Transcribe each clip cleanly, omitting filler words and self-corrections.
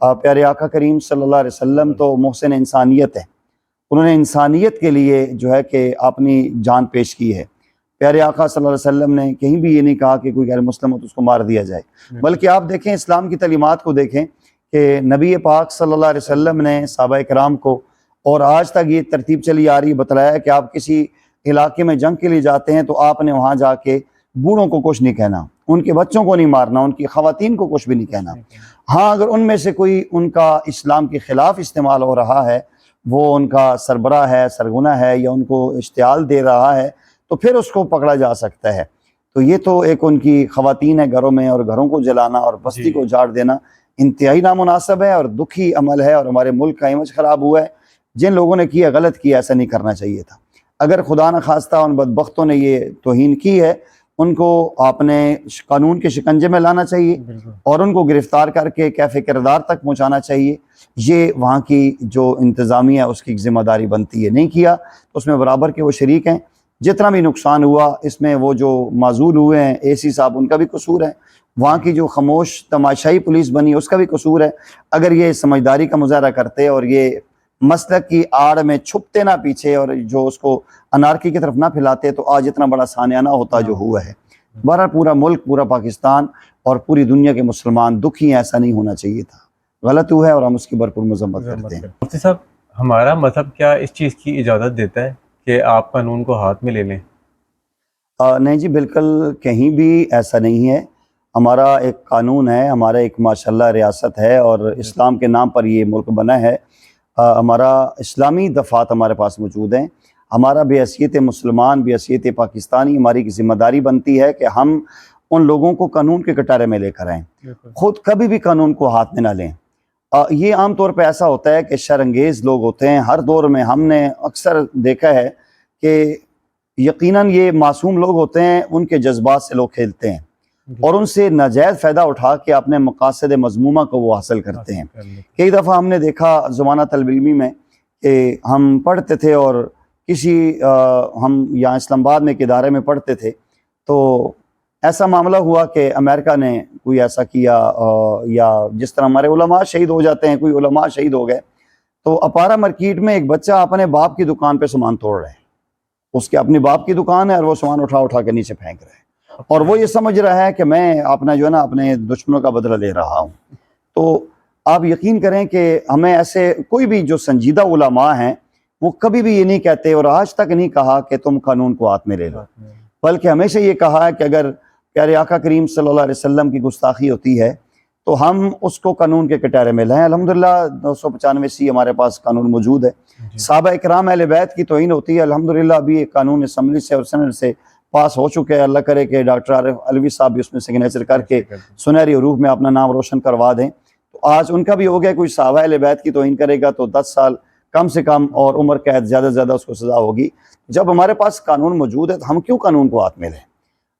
پیارے آقا کریم صلی اللہ علیہ وسلم تو محسن انسانیت ہے، انہوں نے انسانیت کے لیے جو ہے کہ اپنی جان پیش کی ہے۔ پیارے آقا صلی اللہ علیہ وسلم نے کہیں بھی یہ نہیں کہا کہ کوئی غیر مسلم ہو تو اس کو مار دیا جائے، بلکہ آپ دیکھیں اسلام کی تعلیمات کو دیکھیں کہ نبی پاک صلی اللہ علیہ وسلم نے صحابہ کرام کو، اور آج تک یہ ترتیب چلی آ رہی، بتلایا کہ آپ کسی علاقے میں جنگ کے لیے جاتے ہیں تو آپ نے وہاں جا کے بوڑھوں کو کچھ نہیں کہنا، ان کے بچوں کو نہیں مارنا، ان کی خواتین کو کچھ بھی نہیں کہنا۔ ہاں اگر ان میں سے کوئی ان کا اسلام کے خلاف استعمال ہو رہا ہے، وہ ان کا سربراہ ہے، سرغنہ ہے، یا ان کو اشتعال دے رہا ہے، تو پھر اس کو پکڑا جا سکتا ہے۔ تو یہ تو ایک ان کی خواتین ہے گھروں میں، اور گھروں کو جلانا اور بستی کو اجاڑ دینا انتہائی نامناسب ہے اور دکھی عمل ہے، اور ہمارے ملک کا امیج خراب ہوا ہے۔ جن لوگوں نے کیا غلط کیا، ایسا نہیں کرنا چاہیے تھا۔ اگر خدا نخواستہ ان بدبختوں نے یہ توہین کی ہے، ان کو آپ نے قانون کے شکنجے میں لانا چاہیے اور ان کو گرفتار کر کے کیف کردار تک پہنچانا چاہیے۔ یہ وہاں کی جو انتظامیہ ہے اس کی ذمہ داری بنتی ہے، نہیں کیا تو اس میں برابر کے وہ شریک ہیں۔ جتنا بھی نقصان ہوا اس میں وہ جو معزول ہوئے ہیں اے سی صاحب، ان کا بھی قصور ہے، وہاں کی جو خاموش تماشائی پولیس بنی اس کا بھی قصور ہے۔ اگر یہ سمجھداری کا مظاہرہ کرتے اور یہ مسلک کی آڑ میں چھپتے نہ پیچھے، اور جو اس کو انارکی کی طرف نہ پھیلاتے، تو آج اتنا بڑا سانحہ نہ ہوتا جو ہوا ہے۔ بہرحال پورا ملک، پورا پاکستان اور پوری دنیا کے مسلمان دکھی ہیں، ایسا نہیں ہونا چاہیے تھا، غلط ہوا ہے اور ہم اس کی بھرپور مذمت کرتے ہیں۔ مفتی صاحب، ہمارا مذہب کیا اس چیز کی اجازت دیتا ہے کہ آپ قانون کو ہاتھ میں لے لیں؟ نہیں جی، بالکل کہیں بھی ایسا نہیں ہے۔ ہمارا ایک قانون ہے، ہمارا ایک ماشاءاللہ ریاست ہے، اور اسلام کے نام پر یہ ملک بنا ہے۔ ہمارا اسلامی دفعات ہمارے پاس موجود ہیں۔ ہمارا بحیثیت مسلمان، بحیثیت پاکستانی، ہماری ذمہ داری بنتی ہے کہ ہم ان لوگوں کو قانون کے کٹارے میں لے کر آئیں، خود کبھی بھی قانون کو ہاتھ میں نہ لیں۔ یہ عام طور پہ ایسا ہوتا ہے کہ شرانگیز لوگ ہوتے ہیں ہر دور میں، ہم نے اکثر دیکھا ہے کہ یقیناً یہ معصوم لوگ ہوتے ہیں، ان کے جذبات سے لوگ کھیلتے ہیں اور ان سے ناجائز فائدہ اٹھا کے اپنے مقاصد مذمومہ کو وہ حاصل کرتے ہیں۔ کئی دفعہ ہم نے دیکھا زمانہ طالب علمی میں کہ ہم پڑھتے تھے، اور کسی ہم یہاں اسلام آباد میں ایک ادارے میں پڑھتے تھے، تو ایسا معاملہ ہوا کہ امریکہ نے کوئی ایسا کیا، یا جس طرح ہمارے علماء شہید ہو جاتے ہیں، کوئی علماء شہید ہو گئے، تو اپارا مارکیٹ میں ایک بچہ اپنے باپ کی دکان پہ سامان توڑ رہا ہے، اس کے اپنی باپ کی دکان ہے اور وہ سامان اٹھا کے نیچے پھینک رہا ہے، اور وہ یہ سمجھ رہا ہے کہ میں اپنا جو ہے نا اپنے دشمنوں کا بدلہ لے رہا ہوں۔ تو آپ یقین کریں کہ ہمیں ایسے کوئی بھی جو سنجیدہ علماء ہیں وہ کبھی بھی یہ نہیں کہتے، اور آج تک نہیں کہا کہ تم قانون کو ہاتھ میں لے لو، بلکہ ہمیشہ یہ کہا ہے کہ اگر پیارے آقا کریم صلی اللہ علیہ وسلم کی گستاخی ہوتی ہے تو ہم اس کو قانون کے کٹارے میں لائیں۔ الحمدللہ 995 ہمارے پاس قانون موجود ہے۔ صحابہ کرام اہل بیت کی توہین ہوتی ہے، الحمدللہ ابھی ایک قانون اسمبلی سے اور سینٹ سے پاس ہو چکے ہیں، اللہ کرے کہ ڈاکٹر عارف علوی صاحب بھی اس میں سگنیچر کر کے سنہری حروف میں اپنا نام روشن کروا دیں، تو آج ان کا بھی ہو گیا۔ کوئی صحابہ اہل بیت کی توہین کرے گا تو 10 سال کم سے کم اور عمر قید زیادہ سے زیادہ اس کو سزا ہوگی۔ جب ہمارے پاس قانون موجود ہے تو ہم کیوں قانون کو ہاتھ میں لیں؟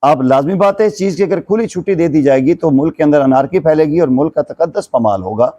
اب لازمی بات ہے اس چیز کی اگر کھلی چھٹی دے دی جائے گی تو ملک کے اندر انارکی پھیلے گی اور ملک کا تقدس پامال ہوگا۔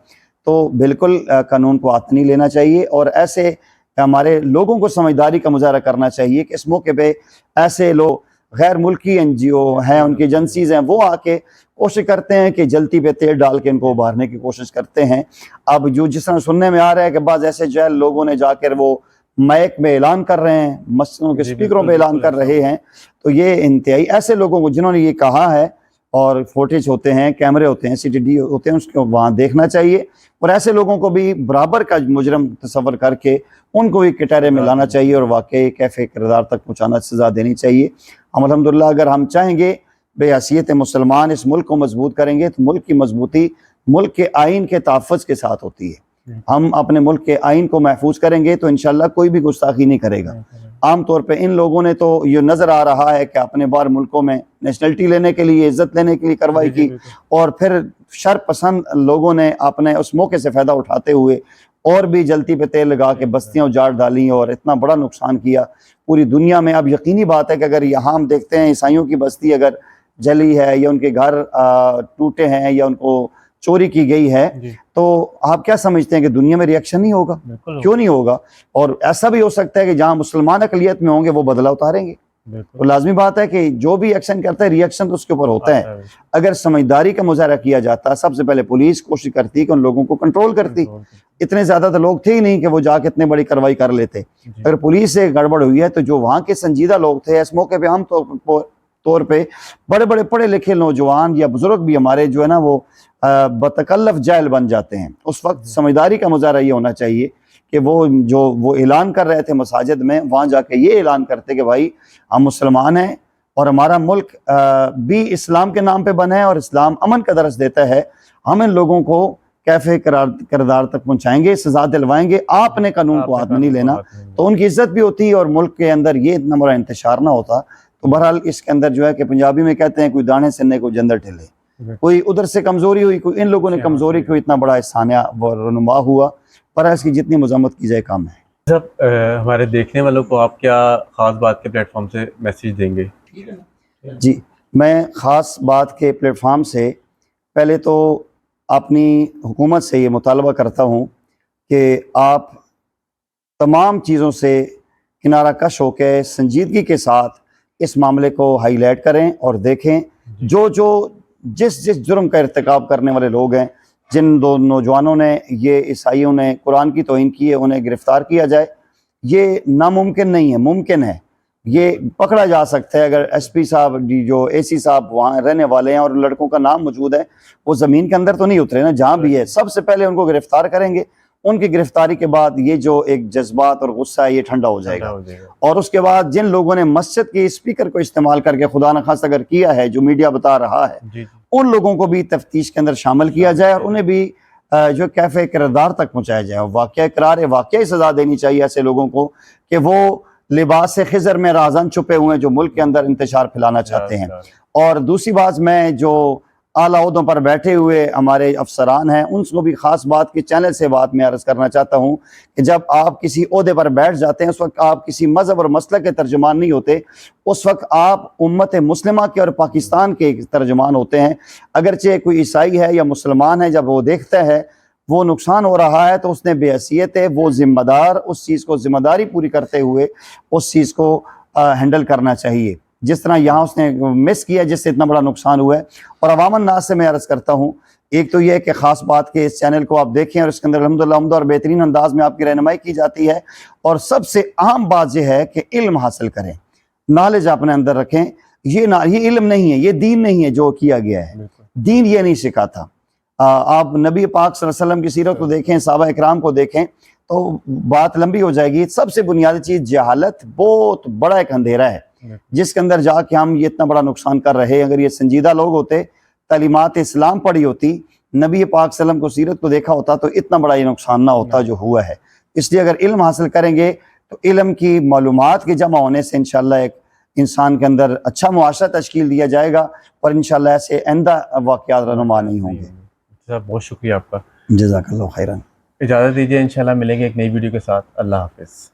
تو بالکل قانون کو ہاتھ نہیں لینا چاہیے، اور ایسے ہمارے لوگوں کو سمجھداری کا مظاہرہ کرنا چاہیے کہ اس موقع پہ ایسے لوگ غیر ملکی این جی او ہیں، ان کی ایجنسیز ہیں، وہ آ کے کوشش کرتے ہیں کہ جلتی پہ تیل ڈال کے ان کو ابھارنے کی کوشش کرتے ہیں۔ اب جو جس طرح سننے میں آ رہا ہے کہ بعض ایسے جہل لوگوں نے جا کر وہ مائک میں اعلان کر رہے ہیں، مسجدوں کے سپیکروں پہ اعلان کر رہے ہیں، تو یہ انتہائی ایسے لوگوں کو جنہوں نے یہ کہا ہے، اور فوٹیج ہوتے ہیں، کیمرے ہوتے ہیں، سی ٹی ڈی ہوتے ہیں، اس کو وہاں دیکھنا چاہیے، اور ایسے لوگوں کو بھی برابر کا مجرم تصور کر کے ان کو بھی کٹہرے میں لانا چاہیے اور واقعی کیفے کردار تک پہنچانا، سزا دینی چاہیے۔ ہم الحمدللہ اگر ہم چاہیں گے بے حیثیت مسلمان اس ملک کو مضبوط کریں گے تو ملک کی مضبوطی ملک کے آئین کے تحفظ کے ساتھ ہوتی ہے۔ ہم اپنے ملک کے آئین کو محفوظ کریں گے تو انشاءاللہ کوئی بھی گستاخی نہیں کرے گا۔ عام طور پہ ان لوگوں نے تو یہ نظر آ رہا ہے کہ اپنے باہر ملکوں میں نیشنلٹی لینے کے لیے، عزت لینے کے لیے کارروائی کی، اور پھر شر پسند لوگوں نے اپنے اس موقع سے فائدہ اٹھاتے ہوئے اور بھی جلتی پہ تیل لگا کے بستیاں اجاڑ ڈالیں اور اتنا بڑا نقصان کیا پوری دنیا میں۔ اب یقینی بات ہے کہ اگر یہاں ہم دیکھتے ہیں عیسائیوں کی بستی اگر جلی ہے یا ان کے گھر ٹوٹے ہیں یا ان کو چوری کی گئی ہے، تو آپ کیا سمجھتے ہیں کہ دنیا میں ریئیکشن نہیں ہوگا؟ کیوں نہیں ہوگا؟ اور ایسا بھی ہو سکتا ہے کہ جہاں مسلمان اقلیت میں ہوں گے وہ بدلہ اتاریں گے۔ تو لازمی بات ہے کہ جو بھی ایکشن کرتا ہے ریئیکشن تو اس کے اوپر ہوتا ہے. اگر سمجھداری کا مظاہرہ کیا جاتا، سب سے پہلے پولیس کوشش کرتی کہ ان لوگوں کو کنٹرول کرتی. اتنے زیادہ تو لوگ تھے ہی نہیں کہ وہ جا کے اتنے بڑی کارروائی کر لیتے. اگر پولیس سے گڑبڑ ہوئی ہے تو جو وہاں کے سنجیدہ لوگ تھے، اس موقع پہ عام طور پہ بڑے بڑے پڑھے لکھے نوجوان یا بزرگ بھی ہمارے جو ہے نا وہ بتکلف جاہل بن جاتے ہیں. اس وقت سمجھداری کا مظاہرہ یہ ہونا چاہیے کہ وہ اعلان کر رہے تھے مساجد میں، وہاں جا کے یہ اعلان کرتے کہ بھائی ہم مسلمان ہیں اور ہمارا ملک بھی اسلام کے نام پہ بنا ہے اور اسلام امن کا درس دیتا ہے. ہم ان لوگوں کو کیفے کردار تک پہنچائیں گے، سزا دلوائیں گے، آپ نے قانون کو ہاتھ میں نہیں لینا. تو ان کی عزت بھی ہوتی اور ملک کے اندر یہ اتنا بڑا انتشار نہ ہوتا. تو بہرحال اس کے اندر جو ہے کہ پنجابی میں کہتے ہیں کوئی دانے سننے کو جندر ٹھلے، کوئی ادھر سے کمزوری ہوئی، کوئی ان لوگوں نے کمزوری کو اتنا بڑا سانحہ رونما ہوا. پر اس کی جتنی مذمت کی جائے کام ہے. سب ہمارے دیکھنے والوں کو آپ کیا خاص بات کے پلیٹ فارم سے میسیج دیں گے؟ جی، میں خاص بات کے پلیٹ فارم سے پہلے تو اپنی حکومت سے یہ مطالبہ کرتا ہوں کہ آپ تمام چیزوں سے کنارہ کش ہو کے سنجیدگی کے ساتھ اس معاملے کو ہائی لائٹ کریں اور دیکھیں جس جرم کا ارتکاب کرنے والے لوگ ہیں، جن دو نوجوانوں نے یہ عیسائیوں نے قرآن کی توہین کی ہے، انہیں گرفتار کیا جائے. یہ ناممکن نہیں ہے، ممکن ہے. یہ پکڑا جا سکتا ہے اگر ایس پی صاحب جو اے سی صاحب وہاں رہنے والے ہیں اور لڑکوں کا نام موجود ہے. وہ زمین کے اندر تو نہیں اترے نا، جہاں بھی ہے سب سے پہلے ان کو گرفتار کریں گے. ان کی گرفتاری کے بعد یہ جو ایک جذبات اور غصہ ہے یہ ٹھنڈا ہو جائے گا. اور اس کے بعد جن لوگوں نے مسجد کے اسپیکر کو استعمال کر کے خدا نخواستہ اگر کیا ہے، جو میڈیا بتا رہا ہے، ان لوگوں کو بھی تفتیش کے اندر شامل کیا جائے اور انہیں بھی جو کیفے کردار تک پہنچایا جائے. واقعہ اقرار واقعی سزا دینی چاہیے ایسے لوگوں کو کہ وہ لباس خضر میں رازن چھپے ہوئے ہیں جو ملک کے اندر انتشار پھیلانا چاہتے ہیں. اور دوسری بات، میں جو اعلیٰ عہدوں پر بیٹھے ہوئے ہمارے افسران ہیں ان کو بھی خاص بات کی چینل سے بات میں عرض کرنا چاہتا ہوں کہ جب آپ کسی عہدے پر بیٹھ جاتے ہیں اس وقت آپ کسی مذہب اور مسلک کے ترجمان نہیں ہوتے، اس وقت آپ امت مسلمہ کے اور پاکستان کے ترجمان ہوتے ہیں. اگرچہ کوئی عیسائی ہے یا مسلمان ہے، جب وہ دیکھتا ہے وہ نقصان ہو رہا ہے تو اس نے بے حیثیت ہے وہ ذمہ دار اس چیز کو ذمہ داری پوری کرتے ہوئے اس چیز کو ہینڈل کرنا چاہیے. جس طرح یہاں اس نے مس کیا جس سے اتنا بڑا نقصان ہوا ہے. اور عوام الناس سے میں عرض کرتا ہوں، ایک تو یہ ہے کہ خاص بات کہ اس چینل کو آپ دیکھیں اور اس کے اندر الحمدللہ عمدہ اور بہترین انداز میں آپ کی رہنمائی کی جاتی ہے. اور سب سے اہم بات یہ ہے کہ علم حاصل کریں، نالج اپنے اندر رکھیں. یہ علم نہیں ہے، یہ دین نہیں ہے جو کیا گیا ہے. دین یہ نہیں سکھاتا. آپ نبی پاک صلی اللہ علیہ وسلم کی سیرت کو دیکھیں، صحابہ اکرام کو دیکھیں تو بات لمبی ہو جائے گی. سب سے بنیادی چیز جہالت بہت بڑا ایک اندھیرا ہے جس کے اندر جا کے ہم یہ اتنا بڑا نقصان کر رہے ہیں. اگر یہ سنجیدہ لوگ ہوتے، تعلیمات اسلام پڑھی ہوتی، نبی پاک صلی اللہ علیہ وسلم کو سیرت کو دیکھا ہوتا تو اتنا بڑا یہ نقصان نہ ہوتا جو ہوا ہے. اس لیے اگر علم حاصل کریں گے تو علم کی معلومات کے جمع ہونے سے انشاءاللہ ایک انسان کے اندر اچھا معاشرہ تشکیل دیا جائے گا اور انشاءاللہ ایسے آئندہ واقعات رونما نہیں ہوں گے. بہت شکریہ آپ کا، جزاک اللہ خیرا. اجازت دیجیے، انشاءاللہ ملیں گے ایک نئی ویڈیو کے ساتھ. اللہ حافظ.